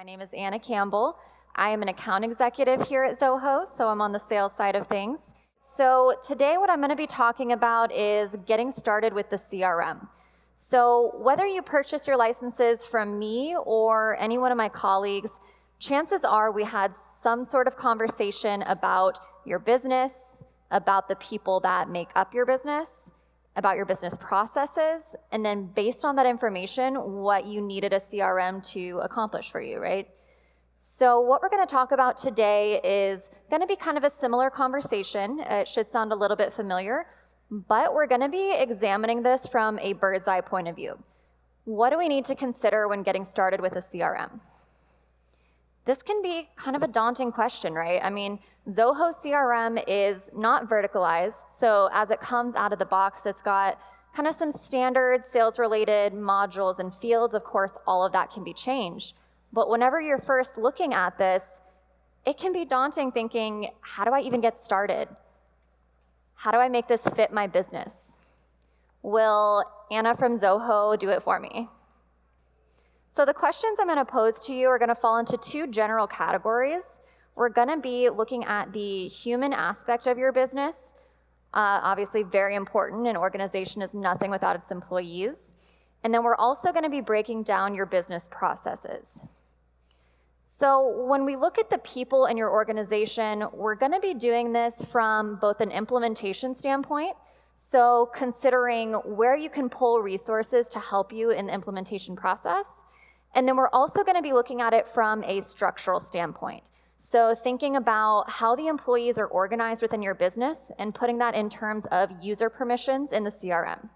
name is Anna Campbell. I am an account executive here at Zoho, so I'm on the sales side of things. So today what I'm going to be talking about is getting started with the CRM. So whether you purchase your licenses from me or any one of my colleagues, chances are we had some sort of conversation about your business, about the people that make up your business, about your business processes, and then based on that information, what you needed a CRM to accomplish for you, right? So what we're going to talk about today is going to be kind of a similar conversation. It should sound a little bit familiar, but we're going to be examining this from a bird's eye point of view. What do we need to consider when getting started with a CRM? This can be kind of a daunting question, right? I mean, Zoho CRM is not verticalized, so as it comes out of the box, it's got kind of some standard sales-related modules and fields. Of course, all of that can be changed. But whenever you're first looking at this, it can be daunting thinking, how do I even get started? How do I make this fit my business? Will Anna from Zoho do it for me? So the questions I'm going to pose to you are going to fall into two general categories. We're going to be looking at the human aspect of your business. Obviously very important. An organization is nothing without its employees. And then we're also going to be breaking down your business processes. So when we look at the people in your organization, we're going to be doing this from both an implementation standpoint, so considering where you can pull resources to help you in the implementation process. And then we're also going to be looking at it from a structural standpoint. So thinking about how the employees are organized within your business and putting that in terms of user permissions in the CRM.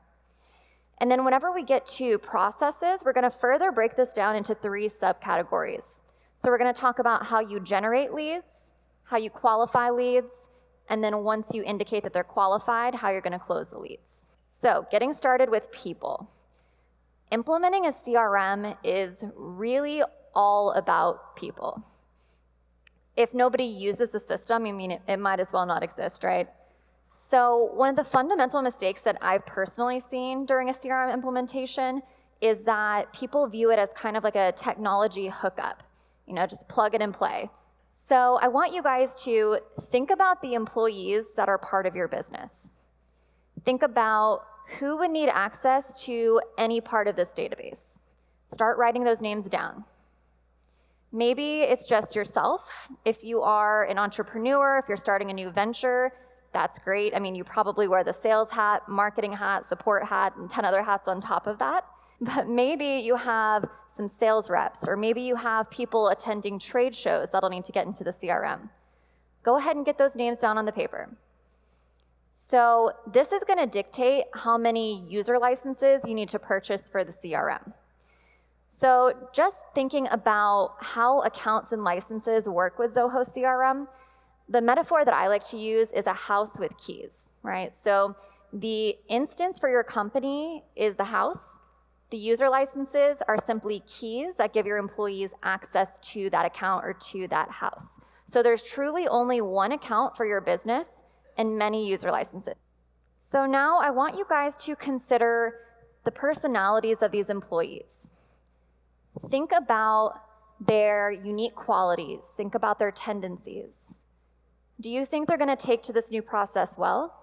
And then whenever we get to processes, we're going to further break this down into three subcategories. So we're going to talk about how you generate leads, how you qualify leads, and then once you indicate that they're qualified, how you're going to close the leads. So getting started with people. Implementing a CRM is really all about people. If nobody uses the system, I mean, it might as well not exist, right? So one of the fundamental mistakes that I've personally seen during a CRM implementation is that people view it as kind of like a technology hookup, just plug it and play. So I want you guys to think about the employees that are part of your business. Think about who would need access to any part of this database. Start writing those names down. Maybe it's just yourself. If you are an entrepreneur, if you're starting a new venture, that's great. I mean, you probably wear the sales hat, marketing hat, support hat, and 10 other hats on top of that. But maybe you have some sales reps, or maybe you have people attending trade shows that'll need to get into the CRM. Go ahead and get those names down on the paper. So this is going to dictate how many user licenses you need to purchase for the CRM. So just thinking about how accounts and licenses work with Zoho CRM, the metaphor that I like to use is a house with keys, right? So the instance for your company is the house. The user licenses are simply keys that give your employees access to that account or to that house. So there's truly only one account for your business and many user licenses. So now I want you guys to consider the personalities of these employees. Think about their unique qualities. Think about their tendencies. Do you think they're going to take to this new process well?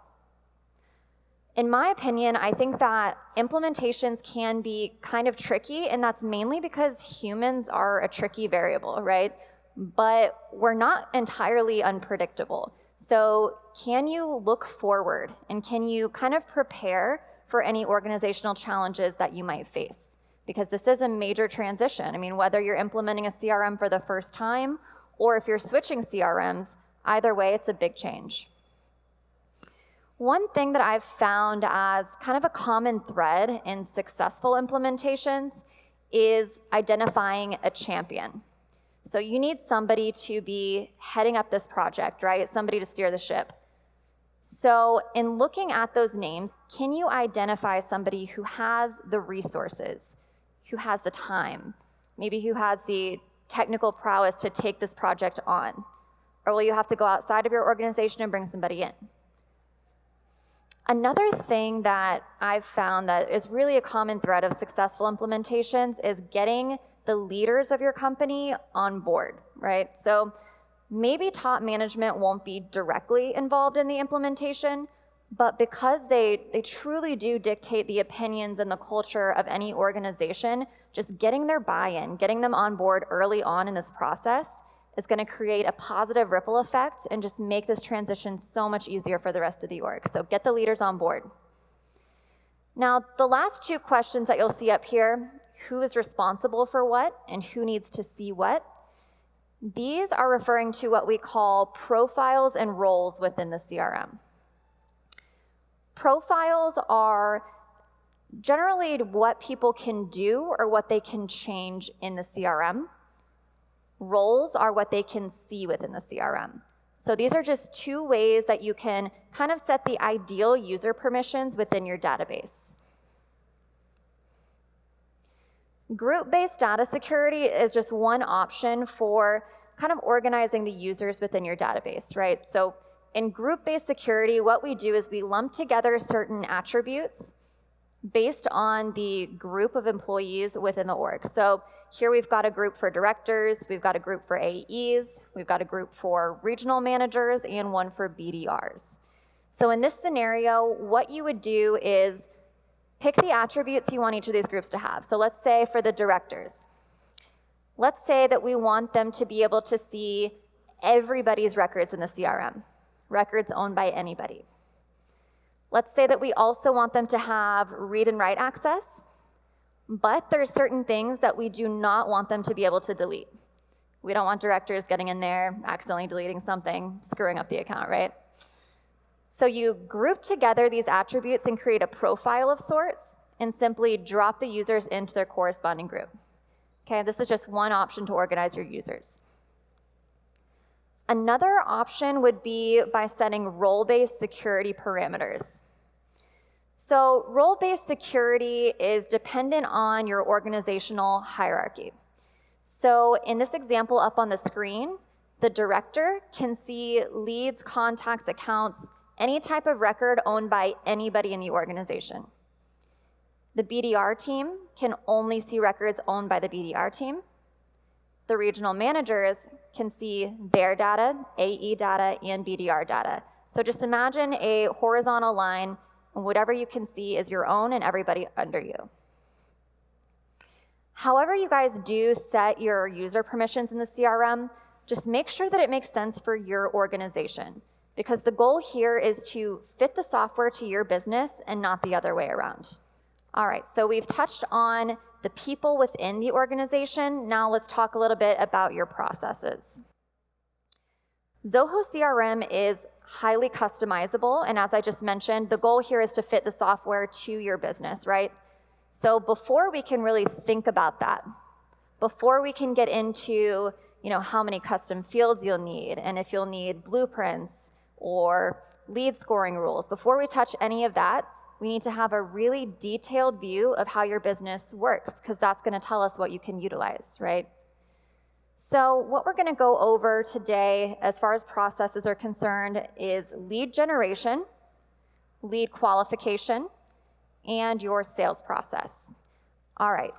In my opinion, I think that implementations can be kind of tricky, and that's mainly because humans are a tricky variable, right? But we're not entirely unpredictable. So can you look forward, and can you kind of prepare for any organizational challenges that you might face? Because this is a major transition. I mean, whether you're implementing a CRM for the first time, or if you're switching CRMs, either way, it's a big change. One thing that I've found as kind of a common thread in successful implementations is identifying a champion. So you need somebody to be heading up this project, right? Somebody to steer the ship. So in looking at those names, can you identify somebody who has the resources, who has the time, maybe who has the technical prowess to take this project on? Or will you have to go outside of your organization and bring somebody in? Another thing that I've found that is really a common thread of successful implementations is getting the leaders of your company on board, right? So maybe top management won't be directly involved in the implementation, but because they truly do dictate the opinions and the culture of any organization, just getting their buy-in, getting them on board early on in this process is going to create a positive ripple effect and just make this transition so much easier for the rest of the org. So get the leaders on board. Now, the last two questions that you'll see up here, who is responsible for what and who needs to see what? These are referring to what we call profiles and roles within the CRM. Profiles are generally what people can do or what they can change in the CRM. Roles are what they can see within the CRM. So these are just two ways that you can kind of set the ideal user permissions within your database. Group-based data security is just one option for kind of organizing the users within your database, right? So in group-based security, what we do is we lump together certain attributes based on the group of employees within the org. So here we've got a group for directors, we've got a group for AEs, we've got a group for regional managers, and one for BDRs. So in this scenario, what you would do is pick the attributes you want each of these groups to have. So let's say for the directors, let's say that we want them to be able to see everybody's records in the CRM, records owned by anybody. Let's say that we also want them to have read and write access, but there's certain things that we do not want them to be able to delete. We don't want directors getting in there, accidentally deleting something, screwing up the account, right? So you group together these attributes and create a profile of sorts and simply drop the users into their corresponding group. Okay, this is just one option to organize your users. Another option would be by setting role-based security parameters. So role-based security is dependent on your organizational hierarchy. So in this example up on the screen, the director can see leads, contacts, accounts, any type of record owned by anybody in the organization. The BDR team can only see records owned by the BDR team. The regional managers can see their data, AE data, and BDR data. So just imagine a horizontal line, and whatever you can see is your own and everybody under you. However you guys do set your user permissions in the CRM, just make sure that it makes sense for your organization, because the goal here is to fit the software to your business and not the other way around. All right, so we've touched on the people within the organization. Now let's talk a little bit about your processes. Zoho CRM is highly customizable, and as I just mentioned, the goal here is to fit the software to your business, right? So before we can really think about that, before we can get into how many custom fields you'll need, and if you'll need blueprints or lead scoring rules, before we touch any of that, we need to have a really detailed view of how your business works, because that's going to tell us what you can utilize, right? So what we're going to go over today as far as processes are concerned is lead generation, lead qualification, and your sales process. All right,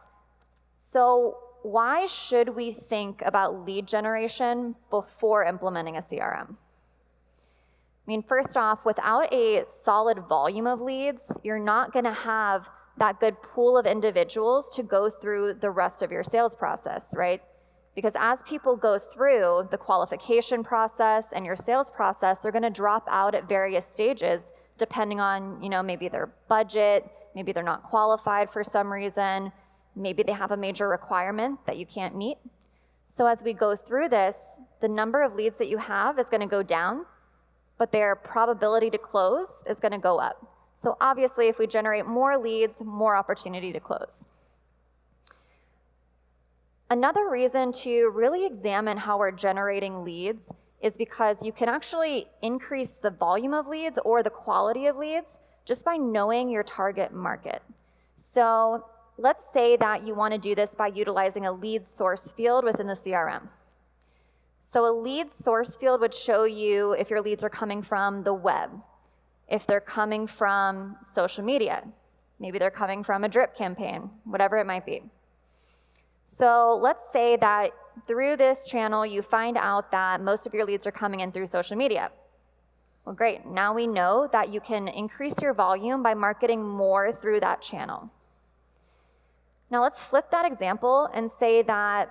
so why should we think about lead generation before implementing a CRM? I mean, first off, without a solid volume of leads, you're not going to have that good pool of individuals to go through the rest of your sales process, right? Because as people go through the qualification process and your sales process, they're going to drop out at various stages depending on, maybe their budget, maybe they're not qualified for some reason, maybe they have a major requirement that you can't meet. So as we go through this, the number of leads that you have is going to go down, but their probability to close is going to go up. So obviously, if we generate more leads, more opportunity to close. Another reason to really examine how we're generating leads is because you can actually increase the volume of leads or the quality of leads just by knowing your target market. So let's say that you want to do this by utilizing a lead source field within the CRM. So a lead source field would show you if your leads are coming from the web, if they're coming from social media, maybe they're coming from a drip campaign, whatever it might be. So let's say that through this channel, you find out that most of your leads are coming in through social media. Well, great. Now we know that you can increase your volume by marketing more through that channel. Now let's flip that example and say that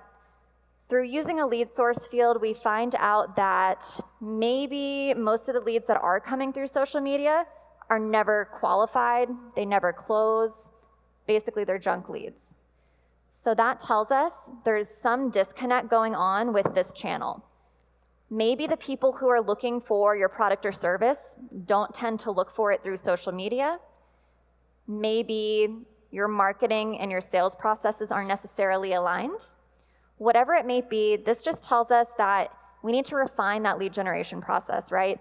through using a lead source field, we find out that maybe most of the leads that are coming through social media are never qualified, they never close, basically they're junk leads. So that tells us there's some disconnect going on with this channel. Maybe the people who are looking for your product or service don't tend to look for it through social media. Maybe your marketing and your sales processes aren't necessarily aligned. Whatever it may be, this just tells us that we need to refine that lead generation process, right?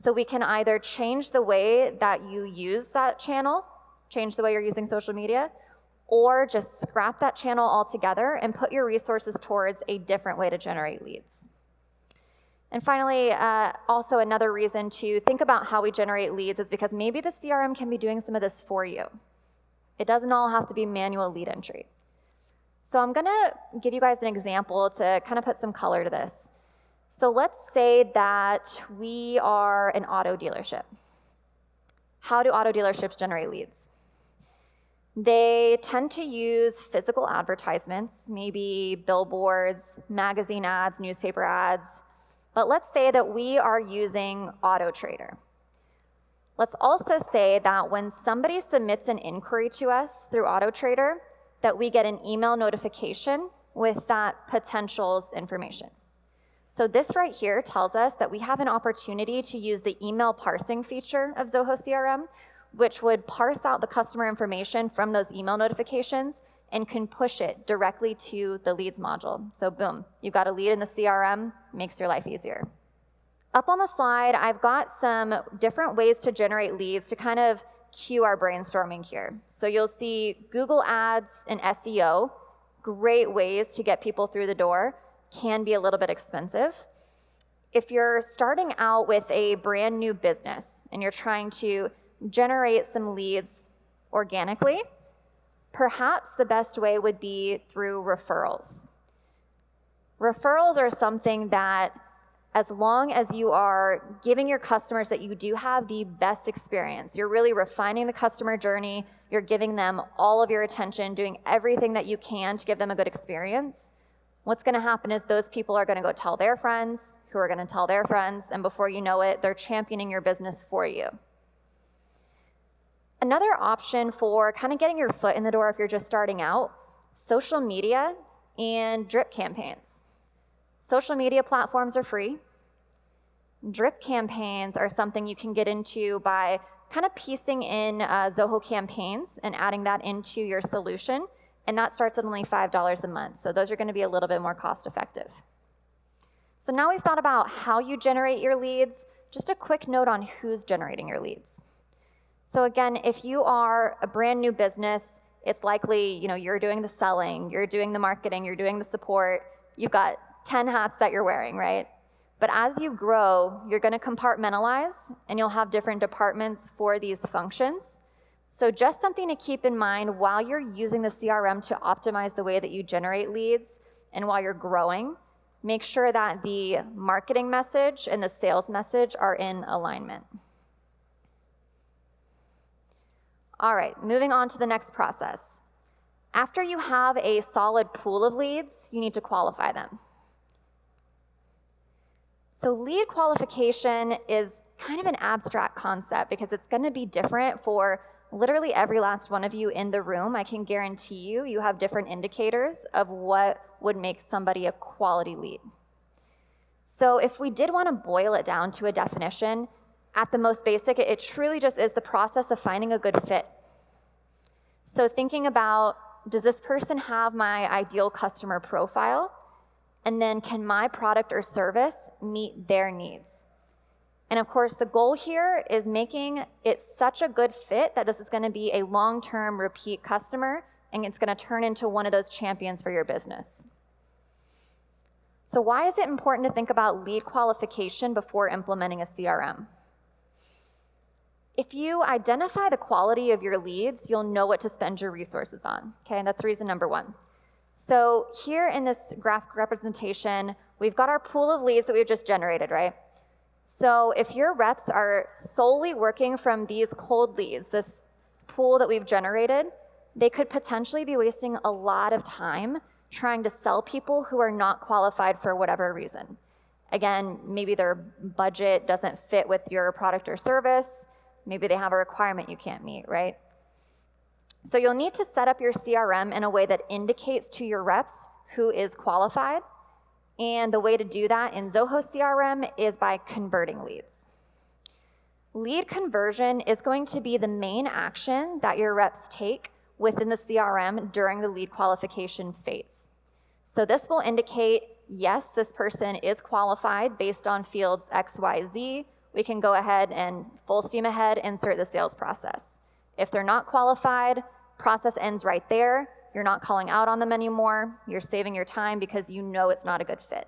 So we can either change the way that you use that channel, change the way you're using social media, or just scrap that channel altogether and put your resources towards a different way to generate leads. And finally, also another reason to think about how we generate leads is because maybe the CRM can be doing some of this for you. It doesn't all have to be manual lead entry. So I'm gonna give you guys an example to kind of put some color to this. So let's say that we are an auto dealership. How do auto dealerships generate leads? They tend to use physical advertisements, maybe billboards, magazine ads, newspaper ads. But let's say that we are using AutoTrader. Let's also say that when somebody submits an inquiry to us through AutoTrader, that we get an email notification with that potential's information. So this right here tells us that we have an opportunity to use the email parsing feature of Zoho CRM, which would parse out the customer information from those email notifications and can push it directly to the leads module. So boom, you've got a lead in the CRM, makes your life easier. Up on the slide, I've got some different ways to generate leads to kind of cue our brainstorming here. So you'll see Google Ads and SEO, great ways to get people through the door, can be a little bit expensive. If you're starting out with a brand new business and you're trying to generate some leads organically, perhaps the best way would be through referrals. Referrals are something that, as long as you are giving your customers that you do have the best experience, you're really refining the customer journey, you're giving them all of your attention, doing everything that you can to give them a good experience, what's gonna happen is those people are gonna go tell their friends, who are gonna tell their friends, and before you know it, they're championing your business for you. Another option for kind of getting your foot in the door if you're just starting out, social media and drip campaigns. Social media platforms are free. Drip campaigns are something you can get into by kind of piecing in Zoho campaigns and adding that into your solution, and that starts at only $5 a month. So those are going to be a little bit more cost effective. So now we've thought about how you generate your leads, just a quick note on who's generating your leads. So again, if you are a brand new business, it's likely, you're doing the selling, you're doing the marketing, you're doing the support, you've got 10 hats that you're wearing, right? But as you grow, you're gonna compartmentalize and you'll have different departments for these functions. So just something to keep in mind while you're using the CRM to optimize the way that you generate leads and while you're growing, make sure that the marketing message and the sales message are in alignment. All right, moving on to the next process. After you have a solid pool of leads, you need to qualify them. So lead qualification is kind of an abstract concept because it's going to be different for literally every last one of you in the room. I can guarantee you have different indicators of what would make somebody a quality lead. So if we did want to boil it down to a definition, at the most basic, it truly just is the process of finding a good fit. So thinking about, does this person have my ideal customer profile? And then can my product or service meet their needs? And of course, the goal here is making it such a good fit that this is going to be a long-term repeat customer and it's going to turn into one of those champions for your business. So why is it important to think about lead qualification before implementing a CRM? If you identify the quality of your leads, you'll know what to spend your resources on, okay? That's reason number one. So here in this graphic representation, we've got our pool of leads that we've just generated, right? So if your reps are solely working from these cold leads, this pool that we've generated, they could potentially be wasting a lot of time trying to sell people who are not qualified for whatever reason. Again, maybe their budget doesn't fit with your product or service. Maybe they have a requirement you can't meet, right? So you'll need to set up your CRM in a way that indicates to your reps who is qualified. And the way to do that in Zoho CRM is by converting leads. Lead conversion is going to be the main action that your reps take within the CRM during the lead qualification phase. So this will indicate, yes, this person is qualified based on fields X, Y, Z. We can go ahead and full steam ahead, insert the sales process. If they're not qualified, process ends right there. You're not calling out on them anymore. You're saving your time because you know it's not a good fit.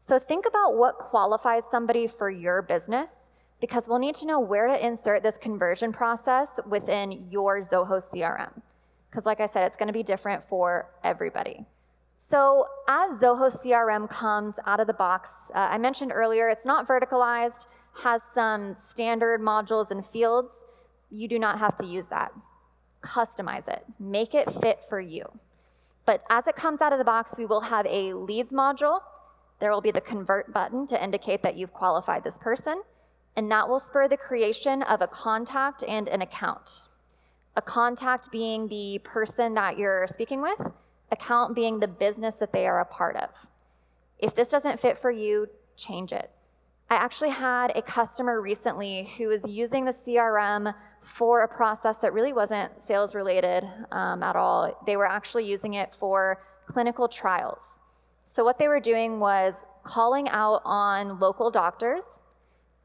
So think about what qualifies somebody for your business, because we'll need to know where to insert this conversion process within your Zoho CRM. Because like I said, it's going to be different for everybody. So as Zoho CRM comes out of the box, I mentioned earlier, it's not verticalized, has some standard modules and fields. You do not have to use that. Customize it, make it fit for you. But as it comes out of the box, we will have a leads module. There will be the convert button to indicate that you've qualified this person, and that will spur the creation of a contact and an account. A contact being the person that you're speaking with, account being the business that they are a part of. If this doesn't fit for you, change it. I actually had a customer recently who was using the CRM for a process that really wasn't sales related at all. They were actually using it for clinical trials. So what they were doing was calling out on local doctors,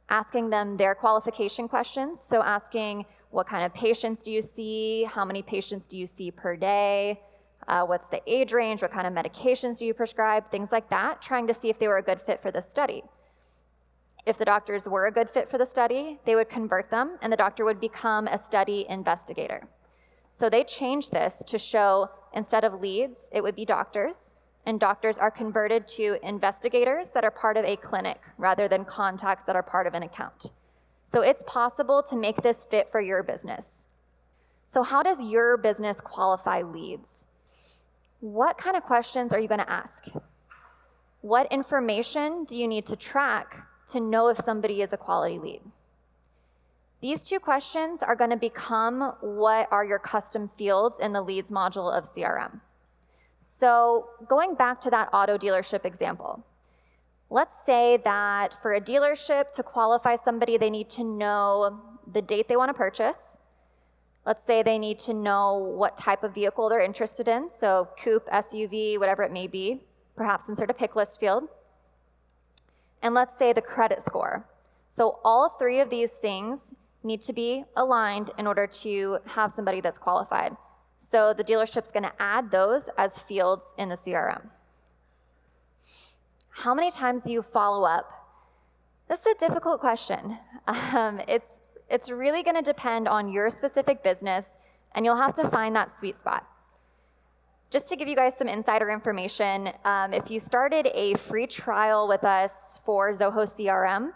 asking them their qualification questions. So asking, what kind of patients do you see? How many patients do you see per day? What's the age range? What kind of medications do you prescribe? Things like that, trying to see if they were a good fit for the study. If the doctors were a good fit for the study, they would convert them, and the doctor would become a study investigator. So they changed this to show, instead of leads, it would be doctors, and doctors are converted to investigators that are part of a clinic rather than contacts that are part of an account. So it's possible to make this fit for your business. So how does your business qualify leads? What kind of questions are you going to ask? What information do you need to track to know if somebody is a quality lead? These two questions are going to become what are your custom fields in the leads module of CRM. So going back to that auto dealership example, let's say that for a dealership to qualify somebody, they need to know the date they want to purchase. Let's say they need to know what type of vehicle they're interested in, so coupe, SUV, whatever it may be, perhaps insert a pick list field. And let's say the credit score. So all three of these things need to be aligned in order to have somebody that's qualified. So the dealership's going to add those as fields in the CRM. How many times do you follow up? That's a difficult question. It's really going to depend on your specific business, and you'll have to find that sweet spot. Just to give you guys some insider information, if you started a free trial with us for Zoho CRM,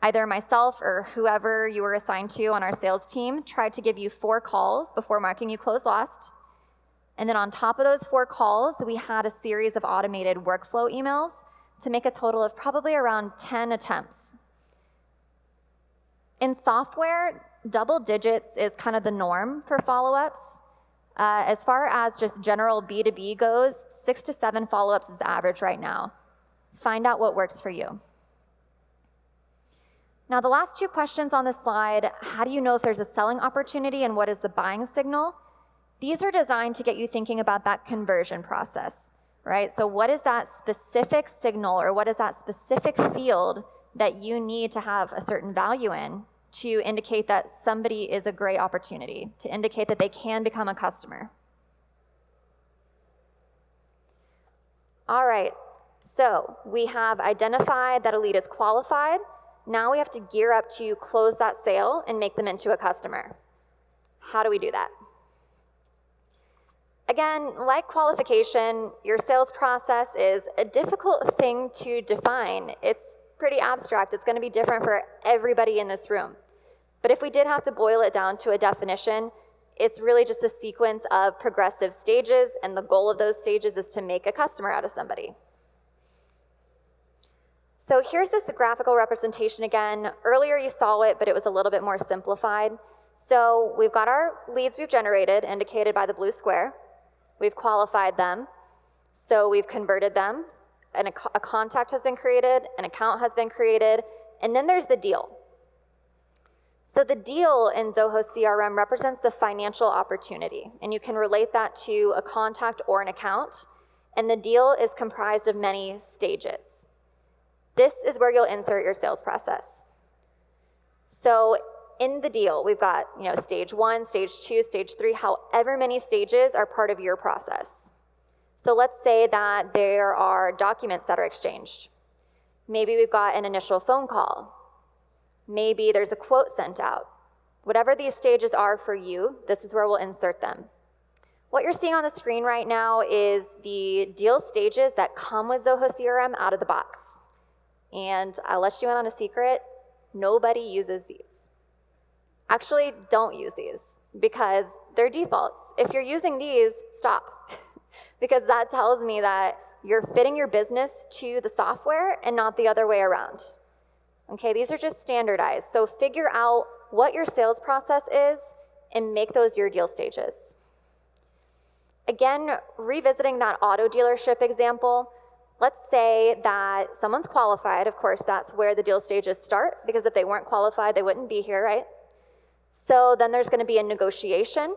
either myself or whoever you were assigned to on our sales team tried to give you 4 calls before marking you closed lost. And then on top of those 4 calls, we had a series of automated workflow emails to make a total of probably around 10 attempts. In software, double digits is kind of the norm for follow-ups. As far as just general B2B goes, 6 to 7 follow-ups is the average right now. Find out what works for you. Now, the last 2 questions on this slide, how do you know if there's a selling opportunity and what is the buying signal? These are designed to get you thinking about that conversion process, right? So what is that specific signal, or what is that specific field that you need to have a certain value in to indicate that somebody is a great opportunity, to indicate that they can become a customer? All right, so we have identified that a lead is qualified. Now we have to gear up to close that sale and make them into a customer. How do we do that? Again, like qualification, your sales process is a difficult thing to define. It's pretty abstract. It's going to be different for everybody in this room. But if we did have to boil it down to a definition, it's really just a sequence of progressive stages, and the goal of those stages is to make a customer out of somebody. So here's this graphical representation again. Earlier you saw it, but it was a little bit more simplified. So we've got our leads we've generated, indicated by the blue square. We've qualified them, so we've converted them, and a contact has been created, an account has been created, and then there's the deal. So the deal in Zoho CRM represents the financial opportunity, and you can relate that to a contact or an account, and the deal is comprised of many stages. This is where you'll insert your sales process. So in the deal, we've got stage 1, stage 2, stage 3, however many stages are part of your process. So let's say that there are documents that are exchanged. Maybe we've got an initial phone call. Maybe there's a quote sent out. Whatever these stages are for you, this is where we'll insert them. What you're seeing on the screen right now is the deal stages that come with Zoho CRM out of the box. And I'll let you in on a secret, nobody uses these. Actually, don't use these because they're defaults. If you're using these, stop. Because that tells me that you're fitting your business to the software and not the other way around. Okay, these are just standardized. So figure out what your sales process is and make those your deal stages. Again, revisiting that auto dealership example, let's say that someone's qualified. Of course, that's where the deal stages start, because if they weren't qualified, they wouldn't be here, right? So then there's going to be a negotiation,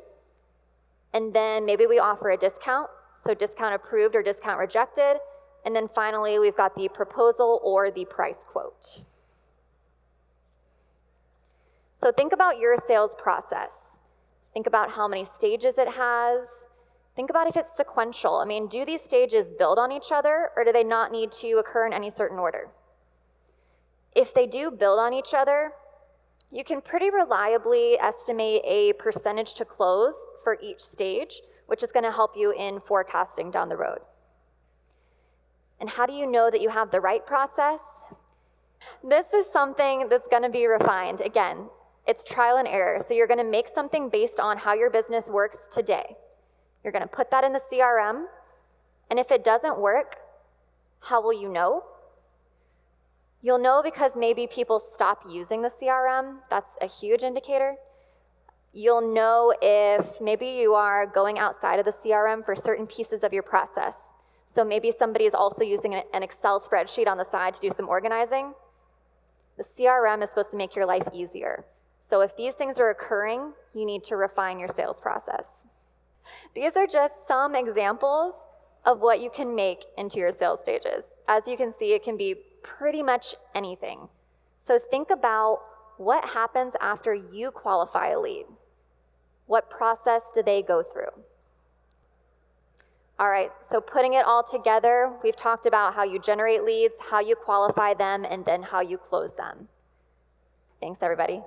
and then maybe we offer a discount, so discount approved or discount rejected, and then finally we've got the proposal or the price quote. So think about your sales process. Think about how many stages it has. Think about if it's sequential. I mean, do these stages build on each other, or do they not need to occur in any certain order? If they do build on each other, you can pretty reliably estimate a percentage to close for each stage, which is going to help you in forecasting down the road. And how do you know that you have the right process? This is something that's going to be refined. Again, it's trial and error. So you're going to make something based on how your business works today. You're going to put that in the CRM, and if it doesn't work, how will you know? You'll know because maybe people stop using the CRM. That's a huge indicator. You'll know if maybe you are going outside of the CRM for certain pieces of your process. So maybe somebody is also using an Excel spreadsheet on the side to do some organizing. The CRM is supposed to make your life easier. So if these things are occurring, you need to refine your sales process. These are just some examples of what you can make into your sales stages. As you can see, it can be pretty much anything. So think about what happens after you qualify a lead. What process do they go through? All right, so putting it all together, we've talked about how you generate leads, how you qualify them, and then how you close them. Thanks, everybody.